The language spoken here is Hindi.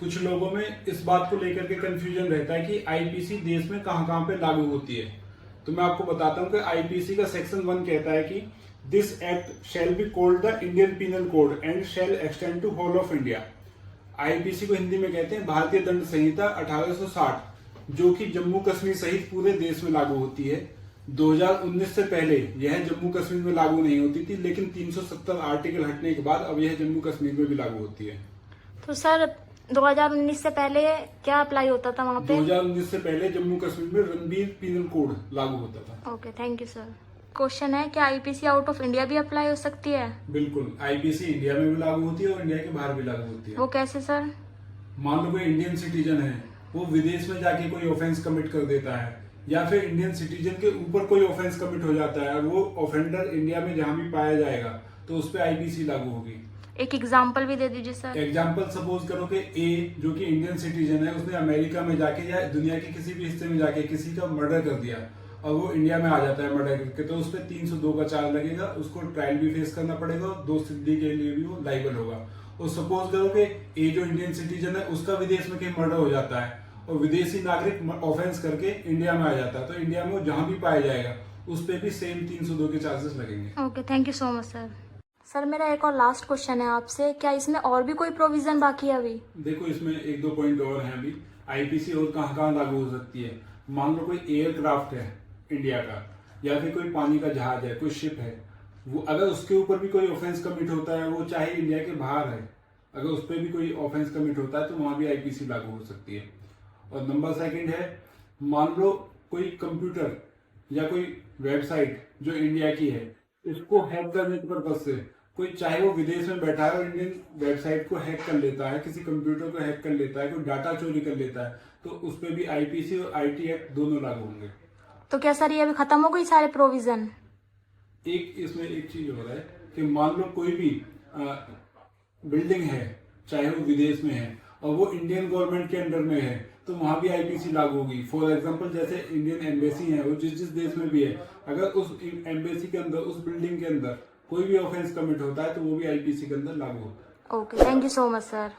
कुछ लोगों में इस बात को लेकर के कंफ्यूजन रहता है कि आईपीसी देश में कहां पे लागू होती है। तो मैं आपको बताता हूं कि आईपीसी का सेक्शन 1 कहता है कि this act shall be called the Indian penal code and shall extend to whole of India. IPC को हिंदी में कहते हैं भारतीय दंड संहिता 1860, जो कि जम्मू कश्मीर सहित पूरे देश में लागू होती है। 2019 से पहले यह जम्मू कश्मीर में लागू नहीं होती थी, लेकिन 370 आर्टिकल हटने के बाद अब यह जम्मू कश्मीर में भी लागू होती है। तो सर 2019 से पहले क्या अप्लाई होता था वहाँ पे? 2019 से पहले जम्मू कश्मीर में रणबीर पीनल कोड लागू होता था। Okay, thank you sir. Question है, क्या आईपीसी आउट ऑफ इंडिया भी अप्लाई हो सकती है? बिल्कुल, आईपीसी इंडिया में भी लागू होती है और इंडिया के बाहर भी लागू होती है। वो कैसे सर? मान लो कोई इंडियन सिटीजन है, वो विदेश में जाके कोई ऑफेंस कमिट कर देता है, या फिर इंडियन सिटीजन के ऊपर कोई ऑफेंस कमिट हो जाता है और वो ऑफेंडर इंडिया में जहां भी पाया जाएगा तो उस पर आईपीसी लागू होगी। एक एग्जांपल भी दे दीजिए सर। एग्जाम्पल सपोज करो कि ए जो कि इंडियन सिटीजन है, उसने अमेरिका में जाके या दुनिया के किसी भी हिस्से में जाके किसी का मर्डर कर दिया और वो इंडिया में आ जाता है मर्डर करके, तो उस पर 302 का चार्ज लगेगा, उसको ट्रायल भी फेस करना पड़ेगा और 2 सिद्धि के लिए भी वो लाइबल होगा। और सपोज करो कि ए जो इंडियन सिटीजन है उसका विदेश में कहीं मर्डर हो जाता है और विदेशी नागरिक ऑफेंस करके इंडिया में आ जाता है, तो इंडिया में जहां भी पाया जाएगा उस पर भी सेम 302 के चार्जेस लगेंगे। Okay, thank you so much sir. Sir मेरा एक और लास्ट क्वेश्चन है आपसे, क्या इसमें और भी कोई प्रोविजन बाकी है अभी? देखो, इसमें 1-2 पॉइंट और हैं अभी। आईपीसी और कहाँ लागू हो सकती है। मान लो कोई एयरक्राफ्ट है इंडिया का, या फिर कोई पानी का जहाज है, कोई शिप है, वो अगर उसके ऊपर भी कोई ऑफेंस कमिट होता है, वो चाहे इंडिया के बाहर है, अगर उस पर भी कोई ऑफेंस कमिट होता है तो वहां भी आईपीसी लागू हो सकती है। और नंबर 2 है, मान लो कोई कंप्यूटर या कोई वेबसाइट जो इंडिया की है, इसको हैक करने के पर्पज से कोई, चाहे वो विदेश में बैठा है और इंडियन वेबसाइट को हैक कर लेता है, किसी कंप्यूटर को हैक कर लेता है, कोई डाटा चोरी कर लेता है, तो उस पर भी आईपीसी और आईटी एक्ट दोनों लागू होंगे। तो क्या सर ये अभी खत्म हो गई सारे प्रोविजन? इसमें एक चीज हो रहा है कि मान लो कोई भी बिल्डिंग है, चाहे वो विदेश में है और वो इंडियन गवर्नमेंट के अंडर में है, तो वहां भी आईपीसी लागू होगी। फॉर एग्जांपल, जैसे इंडियन एम्बेसी है, वो जिस देश में भी है, अगर उस एम्बेसी के अंदर, उस बिल्डिंग के अंदर कोई भी ऑफेंस कमिट होता है तो वो भी आईपीसी के अंदर लागू होता है। Okay, thank you so much sir.